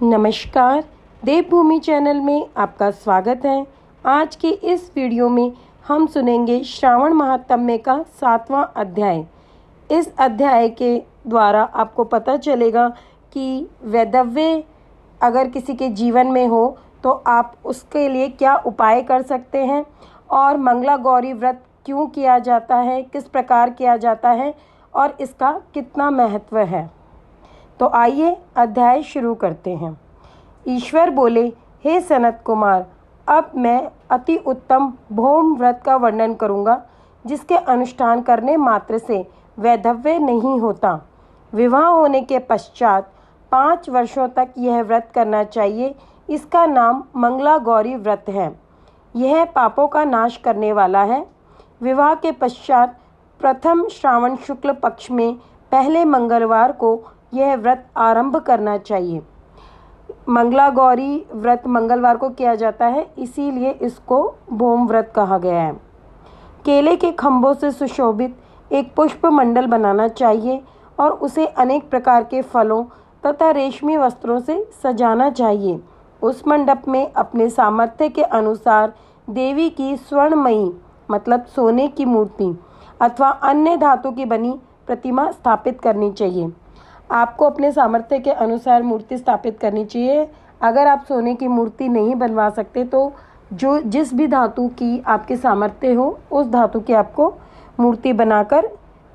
नमस्कार, देवभूमि चैनल में आपका स्वागत है। आज के इस वीडियो में हम सुनेंगे श्रावण महात्म्य का 7वां अध्याय। इस अध्याय के द्वारा आपको पता चलेगा कि वैधव्य अगर किसी के जीवन में हो तो आप उसके लिए क्या उपाय कर सकते हैं और मंगला गौरी व्रत क्यों किया जाता है, किस प्रकार किया जाता है और इसका कितना महत्व है। तो आइए अध्याय शुरू करते हैं। ईश्वर बोले, हे सनत कुमार, अब मैं अति उत्तम भौम व्रत का वर्णन करूँगा, जिसके अनुष्ठान करने मात्र से वैधव्य नहीं होता। विवाह होने के पश्चात 5 वर्षों तक यह व्रत करना चाहिए। इसका नाम मंगला गौरी व्रत है। यह पापों का नाश करने वाला है। विवाह के पश्चात प्रथम श्रावण शुक्ल पक्ष में पहले मंगलवार को यह व्रत आरंभ करना चाहिए। मंगला गौरी व्रत मंगलवार को किया जाता है, इसीलिए इसको भौम व्रत कहा गया है। केले के खंभों से सुशोभित एक पुष्प मंडल बनाना चाहिए और उसे अनेक प्रकार के फलों तथा रेशमी वस्त्रों से सजाना चाहिए। उस मंडप में अपने सामर्थ्य के अनुसार देवी की स्वर्णमयी मतलब सोने की मूर्ति अथवा अन्य धातु की बनी प्रतिमा स्थापित करनी चाहिए। आपको अपने सामर्थ्य के अनुसार मूर्ति स्थापित करनी चाहिए। अगर आप सोने की मूर्ति नहीं बनवा सकते तो जिस भी धातु की आपके सामर्थ्य हो उस धातु की आपको मूर्ति बनाकर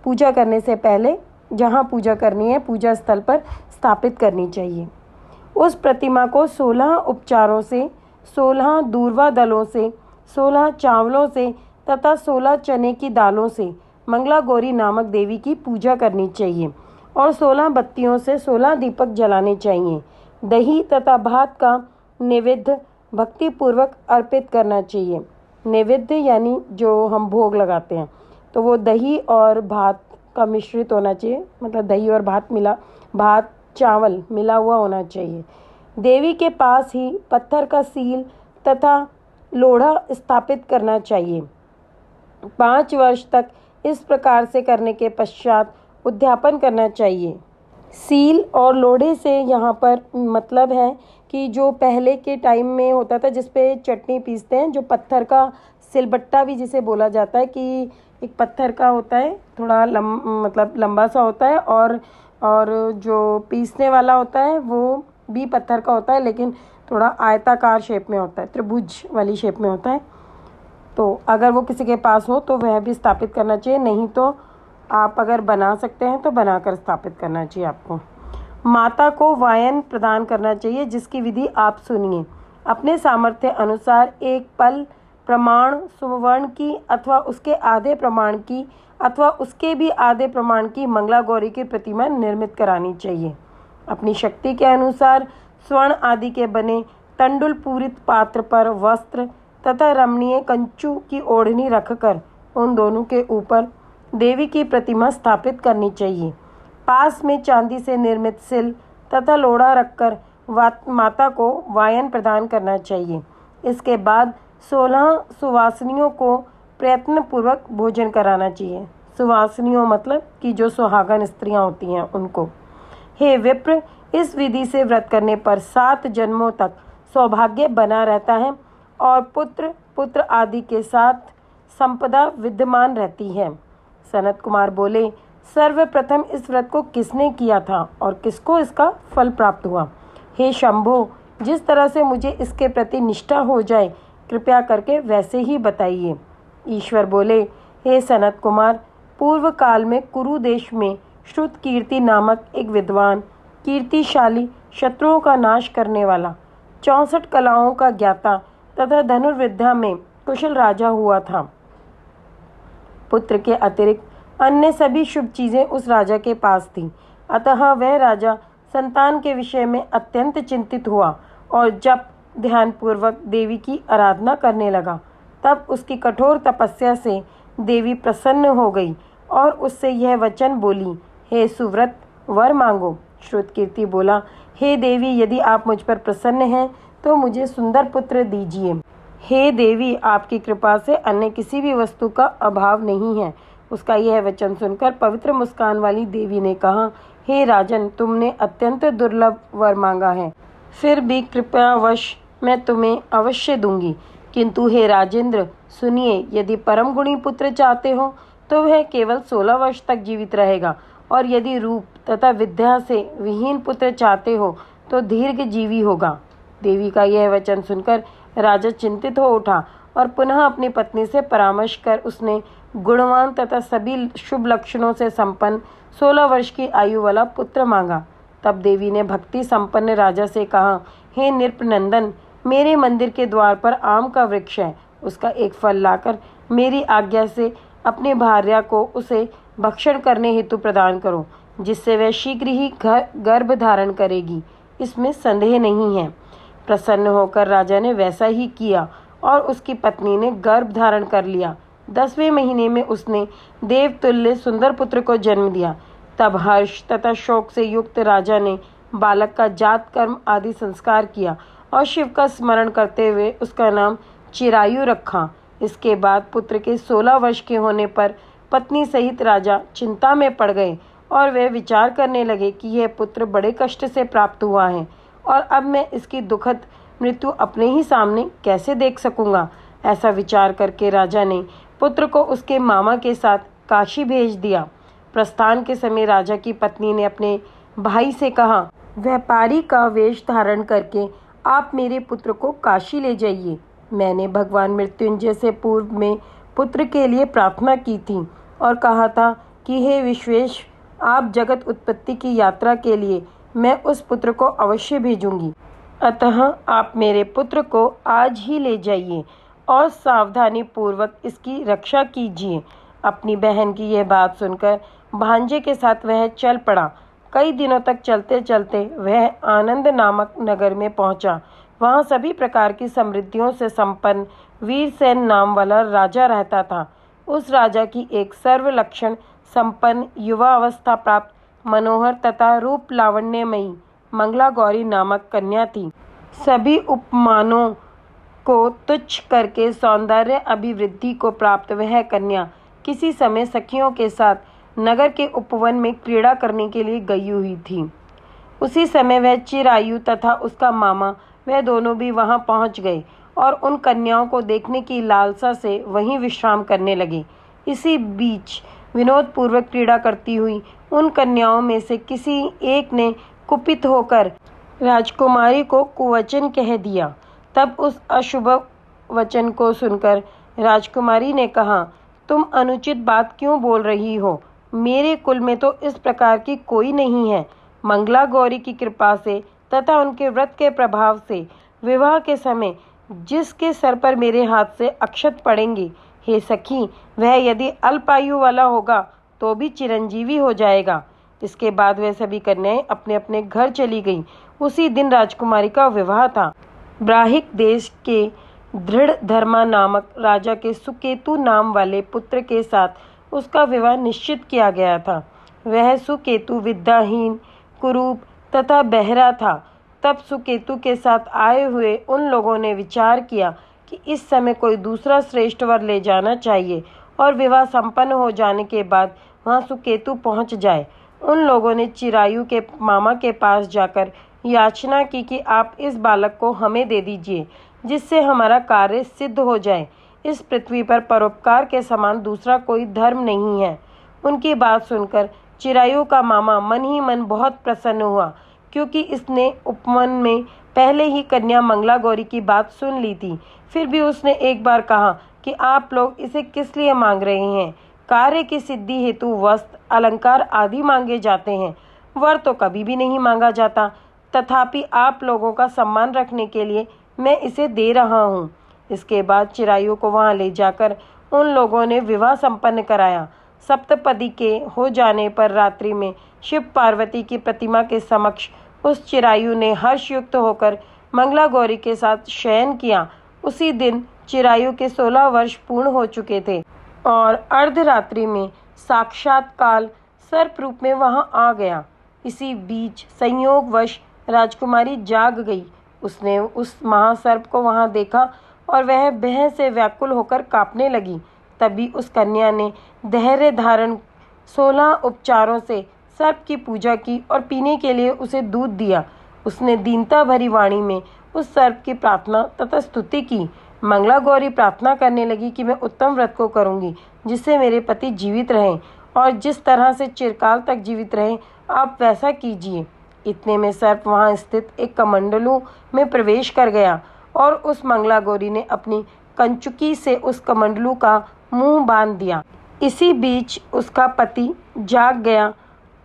पूजा करने से पहले जहाँ पूजा करनी है पूजा स्थल पर स्थापित करनी चाहिए। उस प्रतिमा को 16 उपचारों से, 16 दूर्वा दलों से, 16 चावलों से तथा 16 चने की दालों से मंगला गौरी नामक देवी की पूजा करनी चाहिए और 16 बत्तियों से 16 दीपक जलाने चाहिए। दही तथा भात का नैवेद्य भक्तिपूर्वक अर्पित करना चाहिए। नैवेद्य यानी जो हम भोग लगाते हैं, तो वो दही और भात का मिश्रित होना चाहिए, मतलब दही और भात चावल मिला हुआ होना चाहिए। देवी के पास ही पत्थर का सील तथा लोढ़ा स्थापित करना चाहिए। 5 वर्ष तक इस प्रकार से करने के पश्चात उद्यापन करना चाहिए। सील और लोढ़े से यहाँ पर मतलब है कि जो पहले के टाइम में होता था जिस पे चटनी पीसते हैं, जो पत्थर का सिलबट्टा भी जिसे बोला जाता है, कि एक पत्थर का होता है, थोड़ा लंबा सा होता है और जो पीसने वाला होता है वो भी पत्थर का होता है, लेकिन थोड़ा आयताकार शेप में होता है, त्रिभुज वाली शेप में होता है। तो अगर वो किसी के पास हो तो वह भी स्थापित करना चाहिए, नहीं तो आप अगर बना सकते हैं तो बनाकर स्थापित करना चाहिए आपको। माता को वायन प्रदान करना चाहिए, जिसकी विधि आप सुनिए। अपने सामर्थ्य अनुसार एक पल प्रमाण सुवर्ण की अथवा उसके आधे प्रमाण की अथवा उसके भी आधे प्रमाण की मंगला गौरी की प्रतिमा निर्मित करानी चाहिए। अपनी शक्ति के अनुसार स्वर्ण आदि के बने तंडुल पूरित पात्र पर वस्त्र तथा रमणीय कंचू की ओढ़नी रखकर उन दोनों के ऊपर देवी की प्रतिमा स्थापित करनी चाहिए। पास में चांदी से निर्मित सिल तथा लोढ़ा रखकर माता को वायन प्रदान करना चाहिए। इसके बाद 16 सुवासिनियों को प्रयत्नपूर्वक भोजन कराना चाहिए। सुवासिनियों मतलब कि जो सुहागन स्त्रियां होती हैं उनको। हे विप्र, इस विधि से व्रत करने पर 7 जन्मों तक सौभाग्य बना रहता है और पुत्र आदि के साथ संपदा विद्यमान रहती है। सनत कुमार बोले, सर्वप्रथम इस व्रत को किसने किया था और किसको इसका फल प्राप्त हुआ? हे शंभो, जिस तरह से मुझे इसके प्रति निष्ठा हो जाए, कृपया करके वैसे ही बताइए। ईश्वर बोले, हे सनत कुमार, पूर्व काल में कुरु देश में श्रुत कीर्ति नामक एक विद्वान, कीर्तिशाली, शत्रुओं का नाश करने वाला, 64 कलाओं का ज्ञाता तथा धनुर्विद्या में कुशल राजा हुआ था। पुत्र के अतिरिक्त अन्य सभी शुभ चीज़ें उस राजा के पास थीं। अतः वह राजा संतान के विषय में अत्यंत चिंतित हुआ और जब ध्यानपूर्वक देवी की आराधना करने लगा, तब उसकी कठोर तपस्या से देवी प्रसन्न हो गई और उससे यह वचन बोली, हे सुव्रत, वर मांगो। श्रुतकीर्ति बोला, हे देवी, यदि आप मुझ पर प्रसन्न हैं तो मुझे सुंदर पुत्र दीजिए। हे देवी, आपकी कृपा से अन्य किसी भी वस्तु का अभाव नहीं है। उसका यह वचन सुनकर पवित्र मुस्कान वाली देवी ने कहा, हे राजन, तुमने अत्यंत दुर्लभ वर मांगा है। फिर भी कृपावश मैं तुम्हें अवश्य दूंगी। किंतु हे राजेंद्र सुनिए, यदि परम गुणी पुत्र चाहते हो तो वह केवल 16 वर्ष तक जीवित रहेगा, और यदि रूप तथा विद्या से विहीन पुत्र चाहते हो तो दीर्घ जीवी होगा। देवी का यह वचन सुनकर राजा चिंतित हो उठा और पुनः अपनी पत्नी से परामर्श कर उसने गुणवान तथा सभी शुभ लक्षणों से संपन्न 16 वर्ष की आयु वाला पुत्र मांगा। तब देवी ने भक्ति संपन्न राजा से कहा, हे नृपनंदन, मेरे मंदिर के द्वार पर आम का वृक्ष है, उसका एक फल लाकर मेरी आज्ञा से अपनी भार्या को उसे भक्षण करने हेतु प्रदान करो, जिससे वह शीघ्र ही गर्भ धारण करेगी, इसमें संदेह नहीं है। प्रसन्न होकर राजा ने वैसा ही किया और उसकी पत्नी ने गर्भ धारण कर लिया। 10वें महीने में उसने देवतुल्य सुंदर पुत्र को जन्म दिया। तब हर्ष तथा शोक से युक्त राजा ने बालक का जात कर्म आदि संस्कार किया और शिव का स्मरण करते हुए उसका नाम चिरायु रखा। इसके बाद पुत्र के 16 वर्ष के होने पर पत्नी सहित राजा चिंता में पड़ गए और वे विचार करने लगे कि यह पुत्र बड़े कष्ट से प्राप्त हुआ है और अब मैं इसकी दुखद मृत्यु अपने ही सामने कैसे देख सकूंगा। ऐसा विचार करके राजा ने पुत्र को उसके मामा के साथ काशी भेज दिया। प्रस्थान के समय राजा की पत्नी ने अपने भाई से कहा, व्यापारी का वेश धारण करके आप मेरे पुत्र को काशी ले जाइए। मैंने भगवान मृत्युंजय से पूर्व में पुत्र के लिए प्रार्थना की थी और कहा था कि हे विश्वेश, आप जगत उत्पत्ति की यात्रा के लिए मैं उस पुत्र को अवश्य भेजूंगी। अतः आप मेरे पुत्र को आज ही ले जाइए और सावधानी पूर्वक इसकी रक्षा कीजिए। अपनी बहन की यह बात सुनकर भांजे के साथ वह चल पड़ा। कई दिनों तक चलते चलते वह आनंद नामक नगर में पहुंचा। वहां सभी प्रकार की समृद्धियों से संपन्न वीरसेन नाम वाला राजा रहता था। उस राजा की एक सर्वलक्षण संपन्न युवा अवस्था प्राप्त मनोहर तथा रूप लावण्यमयी मंगला गौरी नामक कन्या थी। सभी उपमानों को तुच्छ करके सौंदर्य अभिवृद्धि को प्राप्त वह कन्या किसी समय सखियों के साथ नगर के उपवन में क्रीड़ा करने के लिए गई हुई थी। उसी समय वह चिरायु तथा उसका मामा वह दोनों भी वहां पहुंच गए और उन कन्याओं को देखने की लालसा से वहीं विश्राम करने लगे। इसी बीच विनोद पूर्वक क्रीड़ा करती हुई उन कन्याओं में से किसी एक ने कुपित होकर राजकुमारी को कुवचन कह दिया। तब उस अशुभ वचन को सुनकर राजकुमारी ने कहा, तुम अनुचित बात क्यों बोल रही हो? मेरे कुल में तो इस प्रकार की कोई नहीं है। मंगला गौरी की कृपा से तथा उनके व्रत के प्रभाव से विवाह के समय जिसके सर पर मेरे हाथ से अक्षत पड़ेंगे, हे सखी, वह यदि अल्पायु वाला होगा तो भी चिरंजीवी हो जाएगा। इसके बाद वह सभी कन्याएं अपने अपने घर चली गईं। उसी दिन राजकुमारी का विवाह था। ब्राहिक देश के दृढ़ धर्मा नामक राजा के सुकेतु नाम वाले पुत्र के साथ उसका विवाह निश्चित किया गया था। वह सुकेतु विद्याहीन, कुरूप तथा बहरा था। तब सुकेतु के साथ आए हुए उन लोगों ने विचार किया कि इस समय कोई दूसरा श्रेष्ठ वर ले जाना चाहिए और विवाह संपन्न हो जाने के बाद वहां सुकेतु पहुंच जाए। उन लोगों ने चिरायु के मामा के पास जाकर याचना की कि आप इस बालक को हमें दे दीजिए, जिससे हमारा कार्य सिद्ध हो जाए। इस पृथ्वी पर परोपकार के समान दूसरा कोई धर्म नहीं है। उनकी बात सुनकर चिरायु का मामा मन ही मन बहुत प्रसन्न हुआ, क्योंकि इसने उपवन में पहले ही कन्या मंगला गौरी की बात सुन ली थी। फिर भी उसने एक बार कहा कि आप लोग इसे किस लिए मांग रहे हैं? कार्य की सिद्धि हेतु वस्त्र, अलंकार आदि मांगे जाते हैं, वर तो कभी भी नहीं मांगा जाता। तथापि आप लोगों का सम्मान रखने के लिए मैं इसे दे रहा हूँ। इसके बाद चिरायु को वहां ले जाकर उन लोगों ने विवाह संपन्न कराया। सप्तपदी के हो जाने पर रात्रि में शिव पार्वती की प्रतिमा के समक्ष उस चिरायु ने हर्षयुक्त होकर मंगला गौरी के साथ शयन किया। उसी दिन चिरायु के 16 वर्ष पूर्ण हो चुके थे और अर्धरात्रि में साक्षात काल सर्प रूप में वहां आ गया। इसी बीच संयोगवश राजकुमारी जाग गई। उसने उस महासर्प को वहां देखा और वह भय से व्याकुल होकर कांपने लगी। तभी उस कन्या ने धैर्य धारण 16 उपचारों से सर्प की पूजा की और पीने के लिए उसे दूध दिया। उसने दीनता भरी वाणी में उस सर्प की प्रार्थना तथा स्तुति की। मंगला गौरी प्रार्थना करने लगी कि मैं उत्तम व्रत को करूंगी जिससे मेरे पति जीवित रहें और जिस तरह से चिरकाल तक जीवित रहें आप वैसा कीजिए। इतने में सर्प वहां स्थित एक कमंडलू में प्रवेश कर गया और उस मंगला गौरी ने अपनी कंचुकी से उस कमंडलू का मुंह बांध दिया। इसी बीच उसका पति जाग गया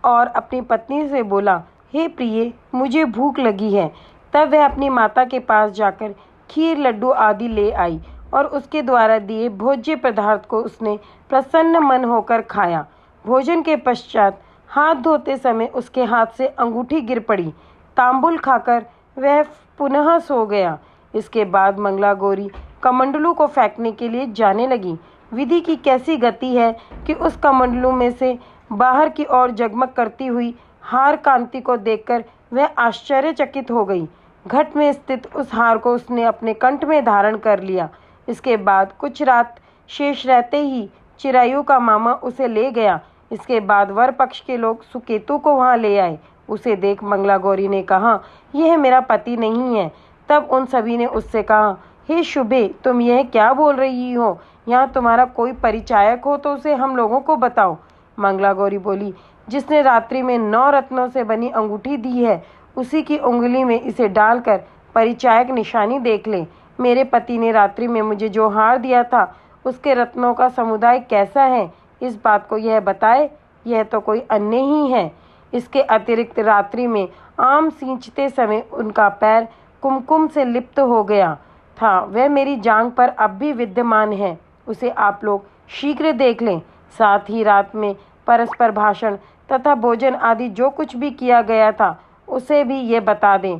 और अपनी पत्नी से बोला, हे प्रिय, मुझे भूख लगी है। तब वह अपनी माता के पास जाकर खीर, लड्डू आदि ले आई और उसके द्वारा दिए भोज्य पदार्थ को उसने प्रसन्न मन होकर खाया। भोजन के पश्चात हाथ धोते समय उसके हाथ से अंगूठी गिर पड़ी। तांबुल खाकर वह पुनः सो गया। इसके बाद मंगला गौरी कमंडलू को फेंकने के लिए जाने लगी। विधि की कैसी गति है कि उस कमंडलू में से बाहर की ओर जगमग करती हुई हार कांति को देखकर वह आश्चर्यचकित हो गई। घट में स्थित उस हार को उसने अपने कंठ में धारण कर लिया। इसके बाद कुछ रात शेष रहते ही चिरायु का मामा उसे ले गया। इसके बाद वर पक्ष के लोग सुकेतु को वहां ले आए। उसे देख मंगला गौरी ने कहा, यह मेरा पति नहीं है। तब उन सभी ने उससे कहा, हे शुभे, तुम यह क्या बोल रही हो? यहाँ तुम्हारा कोई परिचायक हो तो उसे हम लोगों को बताओ। मंगला गौरी बोली, जिसने रात्रि में 9 रत्नों से बनी अंगूठी दी है उसी की उंगली में इसे डालकर परिचायक निशानी देख ले। मेरे पति ने रात्रि में मुझे जो हार दिया था उसके रत्नों का समुदाय कैसा है, इस बात को यह बताए। यह तो कोई अन्य ही है। इसके अतिरिक्त रात्रि में आम सींचते समय उनका पैर कुमकुम से लिप्त हो गया था। वह मेरी जांघ पर अब भी विद्यमान है। उसे आप लोग शीघ्र देख लें। साथ ही रात में परस्पर भाषण तथा भोजन आदि जो कुछ भी किया गया था उसे भी ये बता दें।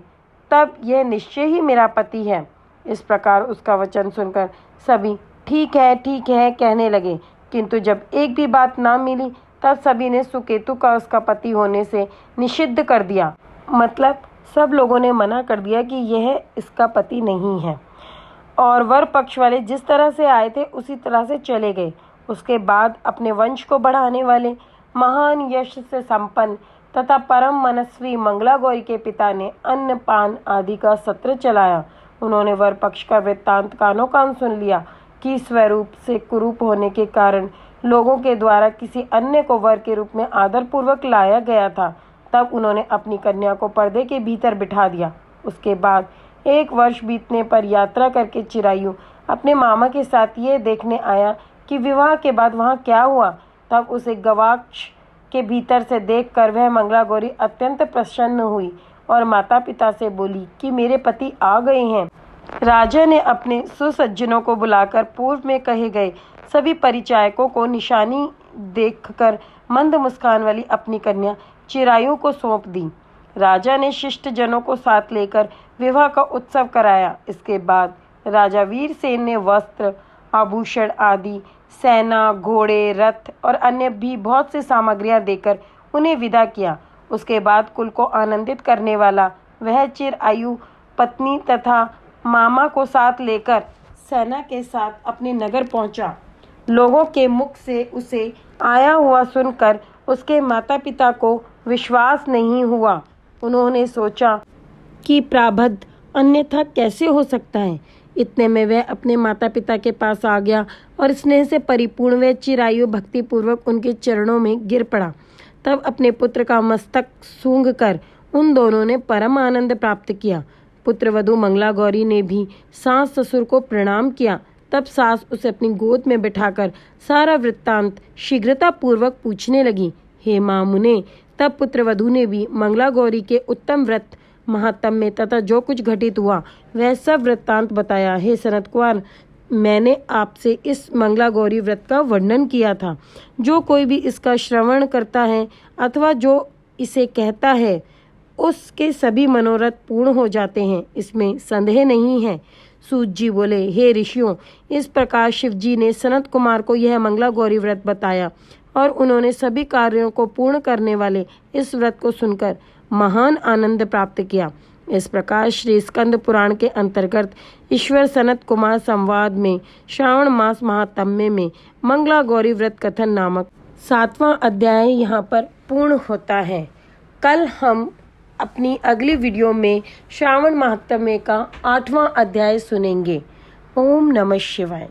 तब यह निश्चय ही मेरा पति है। इस प्रकार उसका वचन सुनकर सभी ठीक है कहने लगे, किंतु जब एक भी बात ना मिली तब सभी ने सुकेतु का उसका पति होने से निषिद्ध कर दिया। मतलब सब लोगों ने मना कर दिया कि यह इसका पति नहीं है। और वर पक्ष वाले जिस तरह से आए थे उसी तरह से चले गए। उसके बाद अपने वंश को बढ़ाने वाले महान यश से संपन्न तथा परम मनस्वी मंगला गौरी के पिता ने अन्न पान आदि का सत्र चलाया। उन्होंने वर पक्ष का वृत्तांत कानों कान सुन लिया कि स्वरूप से कुरूप होने के कारण लोगों के द्वारा किसी अन्य को वर के रूप में आदरपूर्वक लाया गया था। तब उन्होंने अपनी कन्या को पर्दे के भीतर बिठा दिया। उसके बाद 1 वर्ष बीतने पर यात्रा करके चिरायु अपने मामा के साथ ये देखने आया कि विवाह के बाद वहाँ क्या हुआ। तब उसे गवाक्ष के भीतर से देखकर वह मंगला गौरी अत्यंत प्रसन्न हुई और माता पिता से बोली कि मेरे पति आ गए हैं। राजा ने अपने सुसज्जनों को बुलाकर पूर्व में कहे गए सभी परिचायकों को निशानी देखकर मंद मुस्कान वाली अपनी कन्या चिरायु को सौंप दी। राजा ने शिष्ट जनों को साथ लेकर विवाह का उत्सव कराया। इसके बाद राजा वीरसेन ने वस्त्र, आभूषण आदि, सेना, घोड़े, रथ और अन्य भी बहुत सी सामग्रियां देकर उन्हें विदा किया। उसके बाद कुल को आनंदित करने वाला वह चिर आयु पत्नी तथा मामा को साथ लेकर सेना के साथ अपने नगर पहुंचा। लोगों के मुख से उसे आया हुआ सुनकर उसके माता पिता को विश्वास नहीं हुआ। उन्होंने सोचा कि प्रारब्ध अन्यथा कैसे हो सकता है। इतने में वह अपने माता पिता के पास आ गया और स्नेह से परिपूर्ण वह चिरायु भक्तिपूर्वक उनके चरणों में गिर पड़ा। तब अपने पुत्र का मस्तक सूंघ कर उन दोनों ने परम आनंद प्राप्त किया। पुत्रवधू मंगला गौरी ने भी सास ससुर को प्रणाम किया। तब सास उसे अपनी गोद में बिठाकर सारा वृत्तांत शीघ्रता पूर्वक पूछने लगी। हे मामुने, तब पुत्रवधू ने भी मंगला गौरी के उत्तम व्रत महात्म्य तथा जो कुछ घटित हुआ वह सब वृत्तांत बताया। हे सनत कुमार, मैंने आपसे इस मंगला गौरी व्रत का वर्णन किया था। जो कोई भी इसका श्रवण करता है अथवा जो इसे कहता है उसके सभी मनोरथ पूर्ण हो जाते हैं, इसमें संदेह नहीं है। सूत जी बोले, हे ऋषियों, इस प्रकार शिव जी ने सनत कुमार को यह मंगला गौरी व्रत बताया और उन्होंने सभी कार्यों को पूर्ण करने वाले इस व्रत को सुनकर महान आनंद प्राप्त किया। इस प्रकार श्री स्कंद पुराण के अंतर्गत ईश्वर सनत कुमार संवाद में श्रावण मास महात्म्य में मंगला गौरी व्रत कथन नामक 7वां अध्याय यहाँ पर पूर्ण होता है। कल हम अपनी अगली वीडियो में श्रावण महात्म्य का 8वां अध्याय सुनेंगे। ओम नमः शिवाय।